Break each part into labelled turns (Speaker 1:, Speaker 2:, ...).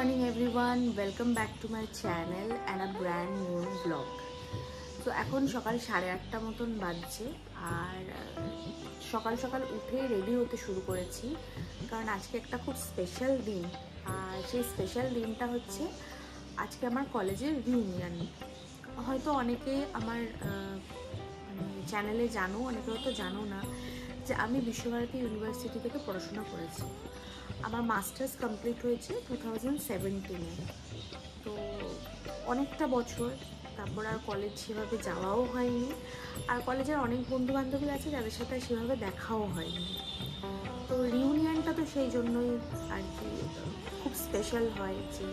Speaker 1: morning everyone, welcome back to my channel and a brand new vlog. তো এখন সকাল 8:30 মতন বাজছে আর সকাল সকাল উঠে রেডি হতে শুরু করেছি কারণ আজকে একটা খুব স্পেশাল দিন। আর সেই স্পেশাল দিনটা হচ্ছে আজকে আমার কলেজের রিউনিয়ন। হয়তো অনেকে আমার চ্যানেলে জানো, অনেকে হয়তো জানো না যে আমি বিশ্বভারতী ইউনিভার্সিটি থেকে পড়াশোনা করেছি। আমার মাস্টার্স কমপ্লিট হয়েছে 2017-এ। তো অনেকটা বছর, তারপর আর কলেজ সেভাবে যাওয়াও হয়নি। আর কলেজের অনেক বন্ধু বান্ধবী আছে যাদের সাথে সেভাবে দেখাও হয়নি। তো রিউনিয়নটা তো সেই জন্যই আর কি খুব স্পেশাল হয় যে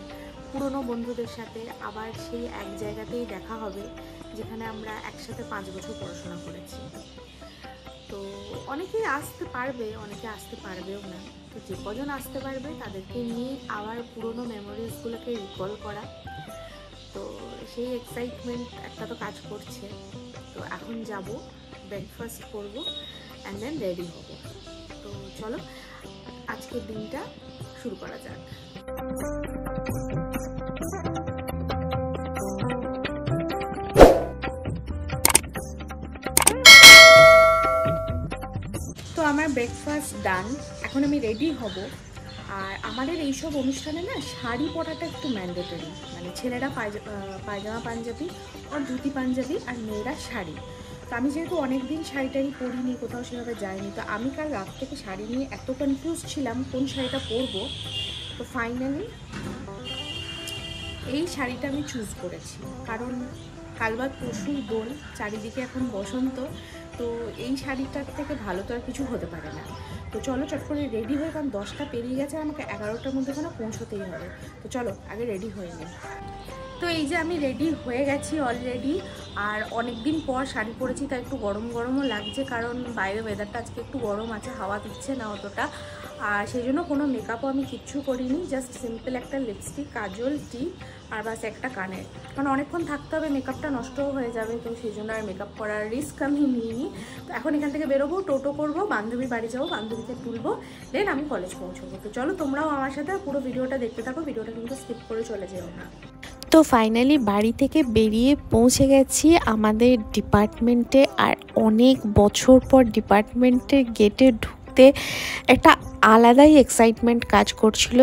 Speaker 1: পুরনো বন্ধুদের সাথে আবার সেই এক জায়গাতেই দেখা হবে যেখানে আমরা একসাথে 5 বছর পড়াশোনা করেছি। তো অনেকেই আসতে পারবে, অনেকে আসতে পারবেও না। তো যে কজন আসতে পারবে তাদেরকে নিয়ে আবার পুরনো মেমোরিজগুলোকে রিকল করা, তো সেই এক্সাইটমেন্ট একটা তো কাজ করছে। তো এখন যাব, ব্রেকফাস্ট করব অ্যান্ড দেন রেডি হব। তো চলো আজকের দিনটা শুরু করা যাক। তো আমার ব্রেকফাস্ট ডান, এখন আমি রেডি হব। আর আমাদের এইসব অনুষ্ঠানে না শাড়ি পরাটা একটু ম্যান্ডেটরি, মানে ছেলেরা পায়জামা পাঞ্জাবি আর ধুতি পাঞ্জাবি আর মেয়েরা শাড়ি। তো আমি যেহেতু অনেক দিন শাড়ি টাড়ি পরিনি, কোথাও সেভাবে যাইনি, তো আমি কাল রাত থেকে শাড়ি নিয়ে এত কনফিউজ ছিলাম কোন শাড়িটা পরবো। তো ফাইনালি এই শাড়িটা আমি চুজ করেছি কারণ কাল বাদ পরশুই দোল, চারিদিকে এখন বসন্ত। তো এই শাড়িটার থেকে ভালো তো আর কিছু হতে পারে না। তো চলো চট করে রেডি হয়ে, কারণ 10টা পেরিয়ে গেছে, আমাকে 11টার মধ্যে কোনো পৌঁছতেই হবে। তো চলো আগে রেডি হয়ে নিই। তো এই যে আমি রেডি হয়ে গেছি অলরেডি। আর অনেক দিন পর শাড়ি পরেছি, তাই একটু গরম গরমও লাগছে কারণ বাইরে ওয়েদারটা আজকে একটু গরম আছে, হাওয়া দিচ্ছে না অতটা। আর সেই জন্য কোনো মেকআপও আমি কিচ্ছু করিনি, জাস্ট সিম্পল একটা লিপস্টিক, কাজল, টিপ আর বাস একটা কানের। কারণ অনেকক্ষণ থাকতে হবে, মেকআপটা নষ্টও হয়ে যাবে, তো সেই জন্য আর মেকআপ করার রিস্ক আমি নিইনি। তো এখন এখান থেকে বেরোবো, টোটো করবো, বান্ধবীর বাড়ি যাবো, বান্ধবীকে তুলবো, দেন আমি কলেজ পৌঁছবো। তো চলো তোমরাও আমার সাথে পুরো ভিডিওটা দেখতে থাকো, ভিডিওটা কিন্তু স্কিপ করে চলে যেও না।
Speaker 2: তো ফাইনালি বাড়ি থেকে বেরিয়ে পৌঁছে গেছি আমাদের ডিপার্টমেন্টে। আর অনেক বছর পর ডিপার্টমেন্টের গেটে ঢুকতে একটা আলাদাই এক্সাইটমেন্ট কাজ করছিল।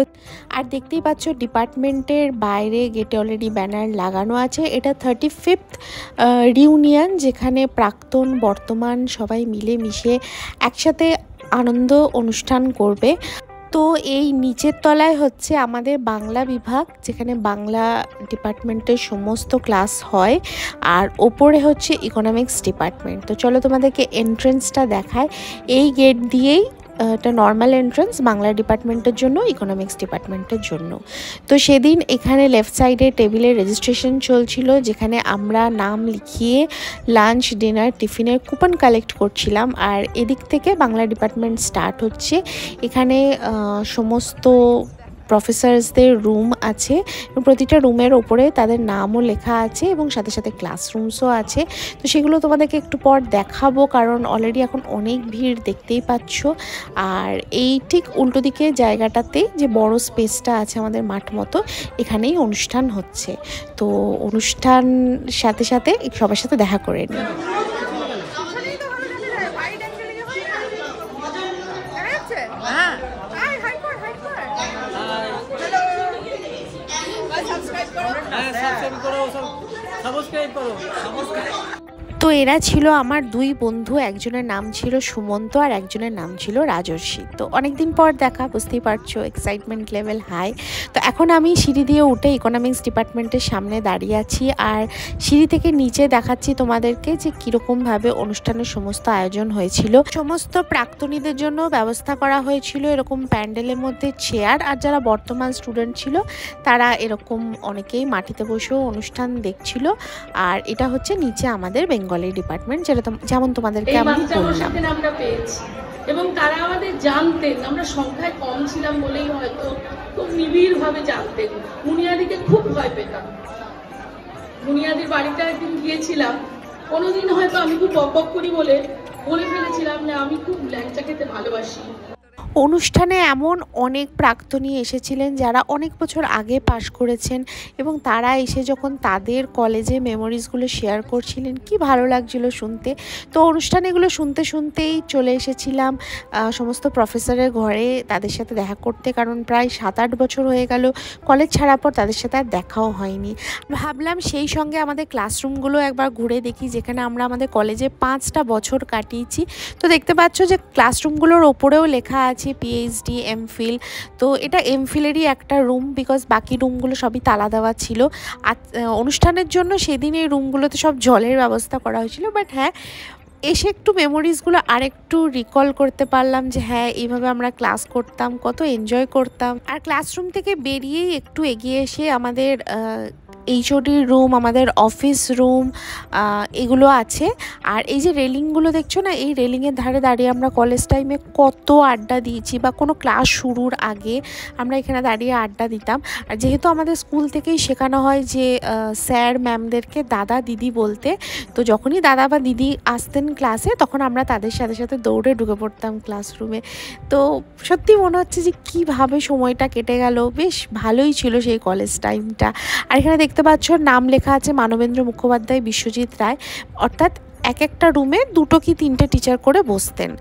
Speaker 2: আর দেখতেই পাচ্ছ ডিপার্টমেন্টের বাইরে গেটে অলরেডি ব্যানার লাগানো আছে। এটা 35th রিউনিয়ন, যেখানে প্রাক্তন বর্তমান সবাই মিলে মিশে একসাথে আনন্দ অনুষ্ঠান করবে। তো এই নিচের তলায় হচ্ছে আমাদের বাংলা বিভাগ, যেখানে বাংলা ডিপার্টমেন্টের সমস্ত ক্লাস হয়, আর ওপরে হচ্ছে ইকোনমিক্স ডিপার্টমেন্ট। তো চলো তোমাদেরকে এন্ট্রেন্সটা দেখায়। এই গেট দিয়েই এটা নর্মাল এন্ট্রেন্স বাংলা ডিপার্টমেন্টের জন্য, ইকোনমিক্স ডিপার্টমেন্টের জন্য। তো সেদিন এখানে লেফট সাইডে টেবিলে রেজিস্ট্রেশন চলছিল, যেখানে আমরা নাম লিখিয়ে লাঞ্চ, ডিনার, টিফিনের কুপন কালেক্ট করছিলাম। আর এদিক থেকে বাংলা ডিপার্টমেন্ট স্টার্ট হচ্ছে। এখানে সমস্ত প্রফেসরসদের রুম আছে, প্রতিটা রুমের ওপরে তাদের নামও লেখা আছে এবং সাথে সাথে ক্লাসরুমসও আছে। তো সেগুলো তোমাদেরকে একটু পর দেখাবো, কারণ অলরেডি এখন অনেক ভিড় দেখতেই পাচ্ছ। আর এই ঠিক উল্টো দিকে জায়গাটাতে যে বড় স্পেসটা আছে আমাদের মাঠ মতো, এখানেই অনুষ্ঠান হচ্ছে। তো অনুষ্ঠান সাথে সাথে সবার সাথে দেখা করে নিই। তো এরা ছিল আমার দুই বন্ধু, একজনের নাম ছিল সুমন্ত আর একজনের নাম ছিল রাজর্ষি। তো অনেকদিন পর দেখা, বুঝতেই পারছো এক্সাইটমেন্ট লেভেল হাই। তো এখন আমি সিঁড়ি দিয়ে উঠে ইকোনমিক্স ডিপার্টমেন্টের সামনে দাঁড়িয়ে আছি, আর সিঁড়ি থেকে নিচে দেখাচ্ছি তোমাদেরকে যে কীরকমভাবে অনুষ্ঠানের সমস্ত আয়োজন হয়েছিল। সমস্ত প্রাক্তনীদের জন্য ব্যবস্থা করা হয়েছিল এরকম প্যান্ডেলের মধ্যে চেয়ার, আর যারা বর্তমান স্টুডেন্ট ছিল তারা এরকম অনেকেই মাটিতে বসেও অনুষ্ঠান দেখছিল। আর এটা হচ্ছে নিচে আমাদের বেঙ্গলি ডিপার্টমেন্ট, যেমন তোমাদেরকে আমি বললাম।
Speaker 3: আমরা পেয়েছি এবং তারা আমাদের জানতেন, আমরা সংখ্যায় কম ছিলাম বলেই হয়তো খুব নিবিড়ভাবে জানতেন। মুনিয়াদিকে খুব ভয় পেতাম। মুনিয়াদির বাড়িতে একদিন গিয়েছিলাম, কোনোদিন হয়তো আমি খুব বকবক করি বলে ফেলেছিলাম না আমি খুব ল্যাংচা খেতে ভালোবাসি।
Speaker 2: অনুষ্ঠানে এমন অনেক প্রাক্তনী এসেছিলেন যারা অনেক বছর আগে পাশ করেছেন এবং তারা এসে যখন তাদের কলেজে মেমোরিজগুলো শেয়ার করছিলেন কি ভালো লাগছিল শুনতে। তো অনুষ্ঠানে এগুলো শুনতে শুনতেই চলে এসেছিলাম সমস্ত প্রফেসরের ঘরে তাদের সাথে দেখা করতে, কারণ প্রায় 7-8 বছর হয়ে গেল কলেজ ছাড়ার পর তাদের সাথে আর দেখাও হয়নি। ভাবলাম সেই সঙ্গে আমাদের ক্লাসরুমগুলো একবার ঘুরে দেখি, যেখানে আমরা আমাদের কলেজে 5টা বছর কাটিয়েছি। তো দেখতে পাচ্ছ যে ক্লাসরুমগুলোর ওপরেও লেখা আছে পিএইচডি, এমফিল। তো এটা এমফিলেরই একটা রুম, বিকজ বাকি রুমগুলো সবই তালা দেওয়া ছিল। আর অনুষ্ঠানের জন্য সেদিন এই রুমগুলোতে সব জলের ব্যবস্থা করা হয়েছিল। বাট হ্যাঁ, এসে একটু মেমোরিজগুলো আরেকটু রিকল করতে পারলাম যে হ্যাঁ, এইভাবে আমরা ক্লাস করতাম, কত এনজয় করতাম। আর ক্লাসরুম থেকে বেরিয়েই একটু এগিয়ে এসে আমাদের এইচওডির রুম, আমাদের অফিস রুম এগুলো আছে। আর এই যে রেলিংগুলো দেখছো না, এই রেলিংয়ের ধারে দাঁড়িয়ে আমরা কলেজ টাইমে কত আড্ডা দিয়েছি, বা কোনো ক্লাস শুরুর আগে আমরা এখানে দাঁড়িয়ে আড্ডা দিতাম। আর যেহেতু আমাদের স্কুল থেকেই শেখানো হয় যে স্যার ম্যামদেরকে দাদা দিদি বলতে, তো যখনই দাদা বা দিদি আসতেন ক্লাসে তখন আমরা তাদের সাথে সাথে দৌড়ে ঢুকে পড়তাম ক্লাসরুমে। তো সত্যি মনে হচ্ছে যে কীভাবে সময়টা কেটে গেল, বেশ ভালোই ছিল সেই কলেজ টাইমটা। আর এখানে দেখতে পাচ্ছ নাম লেখা আছে মানবেন্দ্র মুখোপাধ্যায়, বিশ্বজিৎ রায়, অর্থাৎ এক একটা রুমে 2 কি 3টে টিচার করে বসতেন।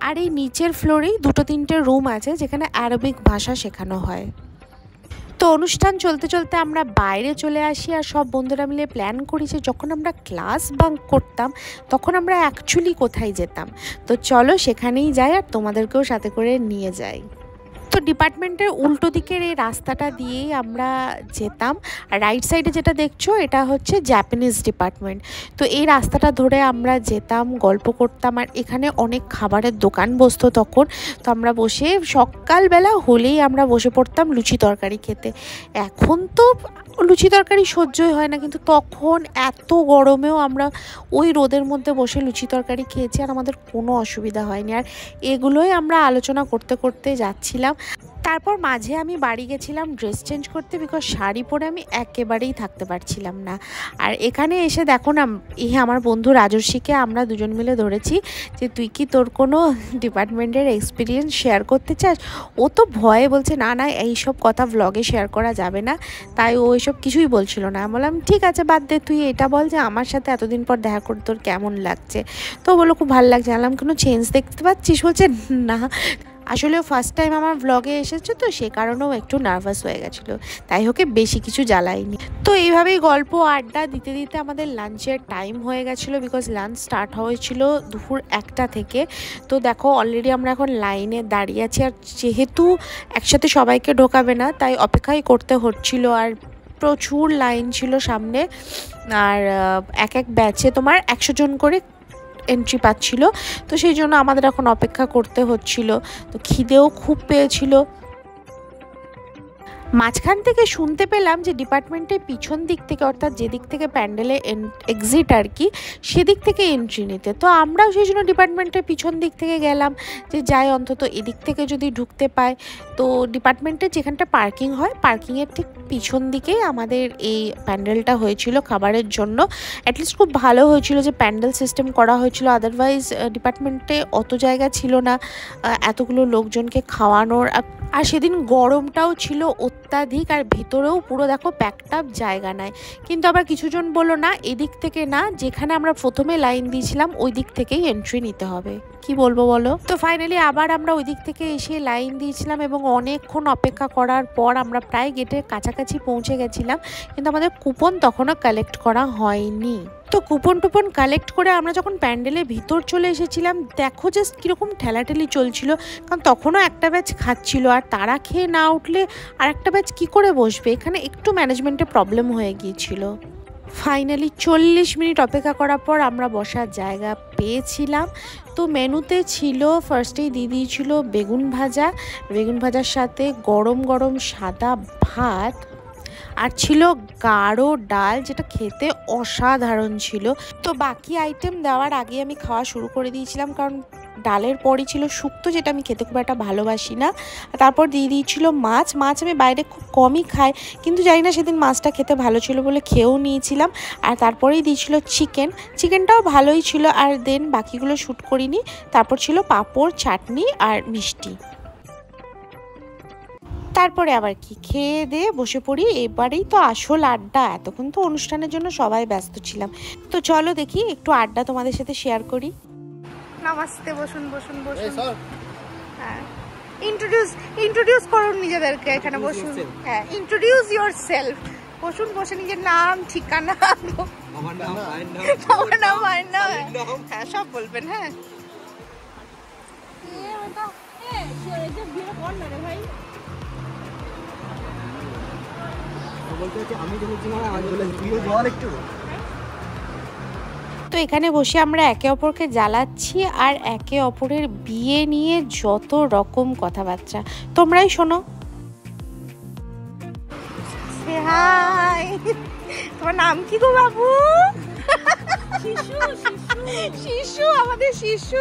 Speaker 2: আর এই নিচের ফ্লোরেই 2-3টে রুম আছে যেখানে আরবিক ভাষা শেখানো হয়। তো অনুষ্ঠান চলতে চলতে আমরা বাইরে চলে আসি, আর সব বন্ধুরা মিলে প্ল্যান করি যে যখন আমরা ক্লাস বাঙ্ক করতাম তখন আমরা অ্যাকচুয়ালি কোথায় যেতাম। তো চলো সেখানেই যাই আর তোমাদেরকেও সাথে করে নিয়ে যাই। তো ডিপার্টমেন্টের উল্টো দিকের এই রাস্তাটা দিয়েই আমরা যেতাম। আর রাইট সাইডে যেটা দেখছো এটা হচ্ছে জাপানিজ ডিপার্টমেন্ট। তো এই রাস্তাটা ধরে আমরা যেতাম, গল্প করতাম। আর এখানে অনেক খাবারের দোকান বসতো তখন। তো আমরা বসে সকালবেলা হলেই আমরা বসে পড়তাম লুচি তরকারি খেতে। এখন তো লুচি তরকারি সহ্যই হয় না, কিন্তু তখন এত গরমেও আমরা ওই রোদের মধ্যে বসে লুচি তরকারি খেয়েছি আর আমাদের কোনো অসুবিধা হয়নি। আর এগুলোই আমরা আলোচনা করতে করতে যাচ্ছিলাম। তারপর মাঝে আমি বাড়ি গেছিলাম ড্রেস চেঞ্জ করতে, বিকজ শাড়ি পরে আমি একেবারেই থাকতে পারছিলাম না। আর এখানে এসে দেখো না, আমার বন্ধু রাজস্বীকে আমরা দুজন মিলে ধরেছি যে তুই কি তোর কোনো ডিপার্টমেন্টের এক্সপিরিয়েন্স শেয়ার করতে চাস। ও তো ভয়ে বলছে না না, এইসব কথা ভ্লগে শেয়ার করা যাবে না, তাই ও এইসব কিছুই বলছিল না। বললাম ঠিক আছে বাদ দে, তুই এটা বল যে আমার সাথে এতদিন পর দেখা করে তোর কেমন লাগছে। তো বললো খুব ভালো লাগছে। জানলাম কোনো চেঞ্জ দেখতে পাচ্ছিস? বলছে না, আসলে ফার্স্ট টাইম আমার ভ্লগে এসেছে তো সে কারণেও একটু নার্ভাস হয়ে গেছিলো, তাই ওকে বেশি কিছু জ্বালাইনি। তো এইভাবেই গল্প আড্ডা দিতে দিতে আমাদের লাঞ্চের টাইম হয়ে গেছিলো, বিকজ লাঞ্চ স্টার্ট হয়েছিল দুপুর 1টা থেকে। তো দেখো অলরেডি আমরা এখন লাইনে দাঁড়িয়ে আছি। আর যেহেতু একসাথে সবাইকে ঢোকাবে না তাই অপেক্ষাই করতে হচ্ছিল। আর প্রচুর লাইন ছিল সামনে। আর এক ব্যাচে তোমার 100 জন করে এন্ট্রি পাচ্ছিল। তো সেই জন্য আমাদের এখন অপেক্ষা করতে হচ্ছিল। তো খিদেও খুব পেয়েছিল। মাঝখান থেকে শুনতে পেলাম যে ডিপার্টমেন্টের পিছন দিক থেকে, অর্থাৎ যেদিক থেকে প্যান্ডেলে এক্সিট আর কি, সেদিক থেকে এন্ট্রি নিতে। তো আমরাও সেই জন্য ডিপার্টমেন্টের পিছন দিক থেকে গেলাম যে যাই অন্তত এদিক থেকে যদি ঢুকতে পাই। তো ডিপার্টমেন্টের যেখানটা পার্কিং হয়, পার্কিংয়ের ঠিক পিছন দিকেই আমাদের এই প্যান্ডেলটা হয়েছিল খাবারের জন্য। অ্যাটলিস্ট খুব ভালো হয়েছিল যে প্যান্ডেল সিস্টেম করা হয়েছিল, আদারওয়াইজ ডিপার্টমেন্টে অত জায়গা ছিল না এতগুলো লোকজনকে খাওয়ানোর। আর সেদিন গরমটাও ছিল অত্যাধিক, আর ভিতরেও পুরো দেখো প্যাকড আপ, জায়গা নাই। কিন্তু আবার কিছুজন বললো না, এদিক থেকে না, যেখানে আমরা প্রথমে লাইন দিয়েছিলাম ওই দিক থেকেই এন্ট্রি নিতে হবে। কি বলবো বলো। তো ফাইনালি আবার আমরা ওই দিক থেকে এসে লাইন দিয়েছিলাম এবং অনেকক্ষণ অপেক্ষা করার পর আমরা প্রায় গেটের কাছাকাছি পৌঁছে গেছিলাম, কিন্তু আমাদের কুপন তখনও কালেক্ট করা হয়নি। তো কুপন টুপন কালেক্ট করে আমরা যখন প্যান্ডেলের ভিতর চলে এসেছিলাম, দেখো জাস্ট কীরকম ঠেলাঠেলি চলছিল, কারণ তখনও একটা ব্যাচ খাচ্ছিল আর তারা খেয়ে না উঠলে আর একটা ব্যাচ কী করে বসবে। এখানে একটু ম্যানেজমেন্টে প্রবলেম হয়ে গিয়েছিল। ফাইনালি 40 মিনিট অপেক্ষা করার পর আমরা বসার জায়গা পেয়েছিলাম। তো মেনুতে ছিল, ফার্স্টেই দিয়ে দিয়েছিল বেগুন ভাজার সাথে গরম গরম সাদা ভাত, আর ছিল গাঢ় ডাল, যেটা খেতে অসাধারণ ছিল। তো বাকি আইটেম দেওয়ার আগে আমি খাওয়া শুরু করে দিয়েছিলাম, কারণ ডালের পরই ছিল শুক্তো, যেটা আমি খেতে খুব একটা ভালোবাসি না। তারপর দিয়ে দিয়েছিল মাছ। মাছ আমি বাইরে খুব কমই খাই, কিন্তু জানি না সেদিন মাছটা খেতে ভালো ছিল বলে খেয়েও নিয়েছিলাম। আর তারপরেই দিয়েছিল চিকেন। চিকেনটাও ভালোই ছিল। আর দেন বাকিগুলো শ্যুট করিনি। তারপর ছিল পাঁপড়, চাটনি আর মিষ্টি। তারপরে আবার কি, খেয়ে দিয়ে বসে পড়ি। এবারেই তো আসল আড্ডা। এতক্ষণ তো অনুষ্ঠানের জন্য সবাই ব্যস্ত ছিলাম, তো চলো দেখি একটু আড্ডা তোমাদের সাথে শেয়ার করি। নমস্তে, বসুন বসুন বসুন। হ্যাঁ, ইন্ট্রোডিউস করুন নিজেদেরকে। এখানে বসুন। হ্যাঁ, ইন্ট্রোডিউস ইয়োরসেলফ। বসুন, বসে নিজের নাম, ঠিকানা, আমার নাম হ্যাঁ সব বলবেন। হ্যাঁ, তো এখানে বসে আমরা একে অপরকে জ্বালাচ্ছি আর একে অপরের বিয়ে নিয়ে যত রকম কথাবার্তা। তোমরাই শোনো। হাই, তোমার নাম কি গো বাবু? শিশু, আমাদের শিশু।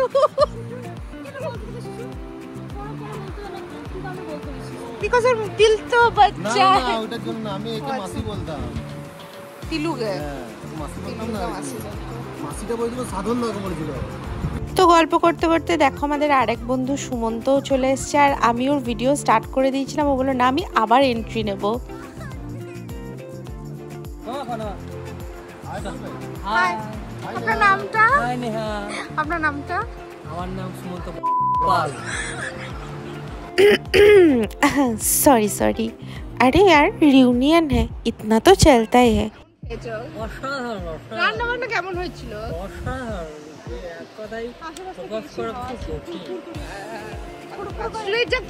Speaker 2: बिकॉज और दिल तो बच्चा है ना, ওটার জন্য আমি একে মাসি বলতাম। তিলুগে মাসি বলতাম না, মাসিটা বলছিল সাধন না বলছিল। তো গল্প করতে করতে দেখো আমাদের আরেক বন্ধু সুমন্তও চলে এসেছে। আর আমি ওর ভিডিও স্টার্ট করে দিয়েছিলাম। ও বললো না আমি আবার এন্ট্রি নেব। আপনার নামটা? আপনার নামটা? আমার নাম সুমন্ত পাল। सॉरी अरे यार रियूनियन है, इतना तो चलता ही है। রান্না বান্না কেমন হয়েছিল?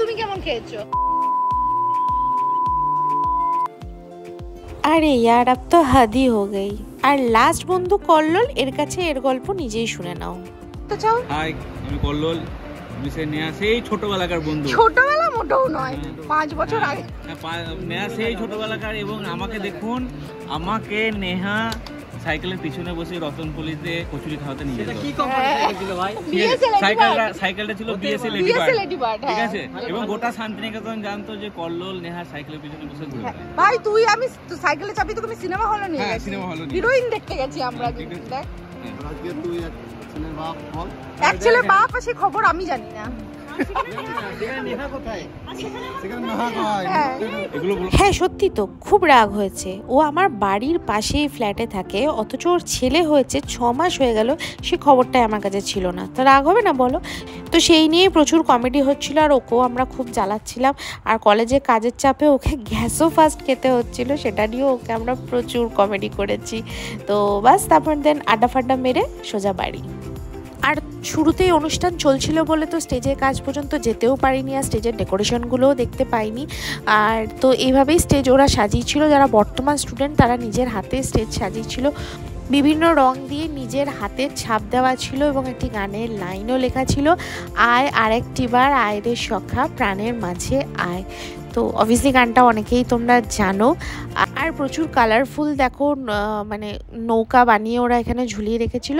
Speaker 2: তুমি কেমন খেয়েছো? আরে यार अब तो हद ही हो गई। আর লাস্ট বন্ধু কল্লোল, এর কাছে এর গল্প নিজেই শুনে নাও। তো চাও। হাই, আমি কল্লোল। সেই ছোটবেলাকার বন্ধু। ছোটবেলা মোটেও নয়, 5 বছর আগে। নেহা সেই ছোটবেলাকার। এবং আমাকে দেখুন, আমাকে নেহা সাইকেলের পিছনে বসে রতনপল্লিতে কচুরি খাওয়াতে নিয়ে যেত। কি কম্পারেটিভ ছিল ভাই? সাইকেলটা ছিল বিএসএল লেডিবার্ড, ঠিক আছে? এবং গোটা শান্তিনিকেতন জানতো যে কল্লোল নেহা সাইকেলের পিছনে বসে ঘুরে বেড়ায়। ভাই তুই আমি সাইকেলে চাপি তো আমি সিনেমা হলে নিয়ে গেছি। হ্যাঁ, সিনেমা হলে হিরোইন দেখতে গেছি আমরা। দেখ আজকে তুই ছেলের বাপ বল। এক ছেলের বাপ আছে খবর আমি জানি না। হ্যাঁ সত্যি তো, খুব রাগ হয়েছে। ও আমার বাড়ির পাশেই ফ্ল্যাটে থাকে, অথচ ওর ছেলে হয়েছে 6 মাস হয়ে গেল, সে খবরটাই আমার কাছে ছিল না। তো রাগ হবে না বলো? তো সেই নিয়ে প্রচুর কমেডি হচ্ছিল। আর ওকেও আমরা খুব জ্বালাচ্ছিলাম। আর কলেজে কাজের চাপে ওকে গ্যাসও ফার্স্ট খেতে হচ্ছিল, সেটা নিয়েও ওকে আমরা প্রচুর কমেডি করেছি। তো বাস, তারপর দেন আড্ডা ফাড্ডা মেরে সোজা বাড়ি। আর শুরুতেই অনুষ্ঠান চলছিল বলে তো স্টেজের কাজ পর্যন্ত যেতেও পারিনি, আর স্টেজের ডেকোরেশনগুলোও দেখতে পাইনি। আর তো এইভাবেই স্টেজ ওরা সাজিয়েছিল। যারা বর্তমান স্টুডেন্ট তারা নিজের হাতে স্টেজ সাজিয়েছিল। বিভিন্ন রং দিয়ে নিজের হাতের ছাপ দেওয়া ছিল এবং একটি গানের লাইনও লেখা ছিল, আয় আরেকটিবার আয় রে সখা প্রাণের মাঝে আয়। তো অবভিয়াসলি গানটা অনেকেই তোমরা জানো। আর প্রচুর কালারফুল দেখো, মানে নৌকা বানিয়ে ওরা এখানে ঝুলিয়ে রেখেছিল।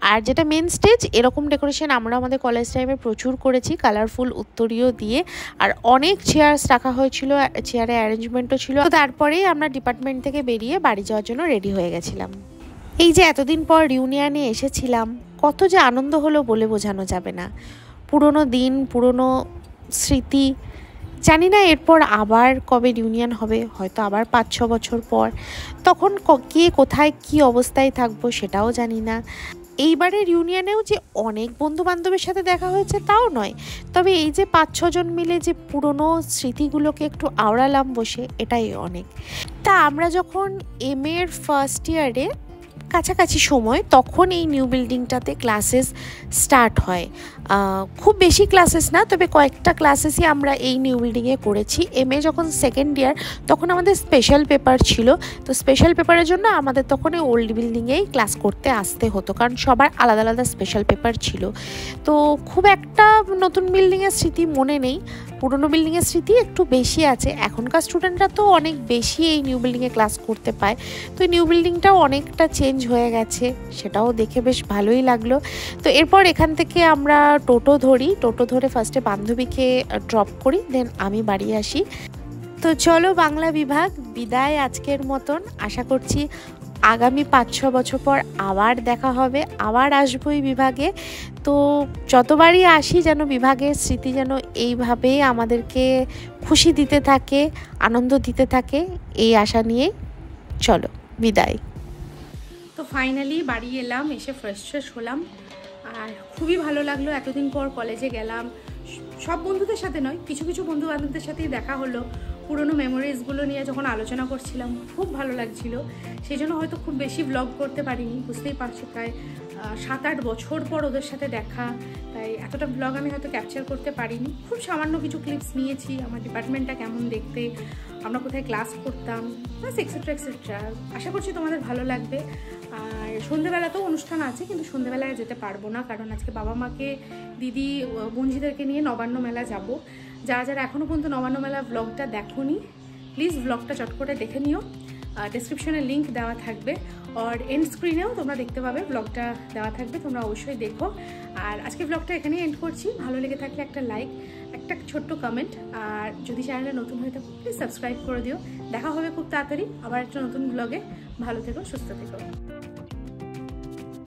Speaker 2: আর যেটা মেন স্টেজ, এরকম ডেকোরেশন আমরা আমাদের কলেজ টাইমে প্রচুর করেছি, কালারফুল উত্তরীয় দিয়ে। আর অনেক চেয়ার্স রাখা হয়েছিল, চেয়ারে অ্যারেঞ্জমেন্টও ছিল। তো তারপরেই আমরা ডিপার্টমেন্ট থেকে বেরিয়ে বাড়ি যাওয়ার জন্য রেডি হয়ে গেছিলাম। এই যে এতদিন পর রিউনিয়নে এসেছিলাম, কত যে আনন্দ হলো বলে বোঝানো যাবে না। পুরনো দিন, পুরনো স্মৃতি। জানি না এরপর আবার কবে রিউনিয়ন হবে, হয়তো আবার 5-6 বছর পর। তখন কে কোথায় কি অবস্থায় থাকবো সেটাও জানি না। এইবারের রিউনিয়নেও যে অনেক বন্ধু বান্ধবের সাথে দেখা হয়েছে তাও নয়, তবে এই যে 5-6 জন মিলে যে পুরনো স্মৃতিগুলোকে একটু আওড়ালাম বসে, এটাই অনেক। তা আমরা যখন MA এর ফার্স্ট ইয়ারে কাছাকাছি সময়, তখন এই নিউ বিল্ডিংটাতে ক্লাসেস স্টার্ট হয়। খুব বেশি ক্লাসেস না, তবে কয়েকটা ক্লাসেসই আমরা এই নিউ বিল্ডিংয়ে করেছি। MA যখন সেকেন্ড ইয়ার, তখন আমাদের স্পেশাল পেপার ছিল। তো স্পেশাল পেপারের জন্য আমাদের তখন এই ওল্ড বিল্ডিংয়েই ক্লাস করতে আসতে হতো, কারণ সবার আলাদা আলাদা স্পেশাল পেপার ছিল। তো খুব একটা নতুন বিল্ডিংয়ের স্মৃতি মনে নেই, পুরনো বিল্ডিংয়ের স্মৃতি একটু বেশি আছে। এখনকার স্টুডেন্টরা তো অনেক বেশি এই নিউ বিল্ডিংয়ে ক্লাস করতে পায়, তো নিউ বিল্ডিংটাও অনেকটা চেঞ্জ হয়ে গেছে, সেটাও দেখে বেশ ভালোই লাগলো। তো এরপর এখান থেকে আমরা টোটো ধরে ফার্স্টে বান্ধবীকে ড্রপ করি, দেন আমি বাড়ি আসি। তো চলো বাংলা বিভাগ বিদায় আজকের মতন। আশা করছি আগামী 5-6 বছর পর আবার দেখা হবে, আবার আসবো এই বিভাগে। তো যতবারই আসি যেন বিভাগের স্মৃতি যেন এইভাবেই আমাদেরকে খুশি দিতে থাকে, আনন্দ দিতে থাকে, এই আশা নিয়ে চলো বিদায়।
Speaker 1: তো ফাইনালি বাড়ি এলাম, এসে ফ্রেশ হলাম, আর খুবই ভালো লাগলো। এতদিন পর কলেজে গেলাম, সব বন্ধুদের সাথে নয়, কিছু কিছু বন্ধু বান্ধবদের সাথেই দেখা হলো। পুরনো মেমোরিজগুলো নিয়ে যখন আলোচনা করছিলাম খুব ভালো লাগছিল। সেই জন্য হয়তো খুব বেশি ব্লগ করতে পারিনি, বুঝতেই পারছো, প্রায় 7-8 বছর পর ওদের সাথে দেখা, তাই এতটা ব্লগ আমি হয়তো ক্যাপচার করতে পারিনি। খুব সামান্য কিছু ক্লিপস নিয়েছি, আমার ডিপার্টমেন্টটা কেমন দেখতে, আমরা কোথায় ক্লাস করতাম, বাস এক্সেট্রা এক্সেট্রা। আশা করছি তোমাদের ভালো লাগবে। আর সন্ধ্যেবেলাতেও অনুষ্ঠান আছে, কিন্তু সন্ধ্যেবেলায় যেতে পারবো না, কারণ আজকে বাবা মাকে, দিদি, বোনঝিদেরকে নিয়ে নবান্ন মেলা যাব। যারা এখনও পর্যন্ত নবান্ন মেলা ব্লগটা দেখোনি, প্লিজ ব্লগটা চট করে দেখে নিও। ডেসক্রিপশনে লিঙ্ক দেওয়া থাকবে, আর এন্ড স্ক্রিনেও তোমরা দেখতে পাবে, ব্লগটা দেওয়া থাকবে, তোমরা অবশ্যই দেখো। আর আজকে ব্লগটা এখানেই এন্ড করছি। ভালো লেগে থাকলে একটা লাইক, একটা ছোট্ট কমেন্ট, আর যদি চ্যানেলে নতুন হয়ে থাকো প্লিজ সাবস্ক্রাইব করে দিও। দেখা হবে খুব তাড়াতাড়ি আবার একটা নতুন ব্লগে। ভালো থেকো, সুস্থ থেকো।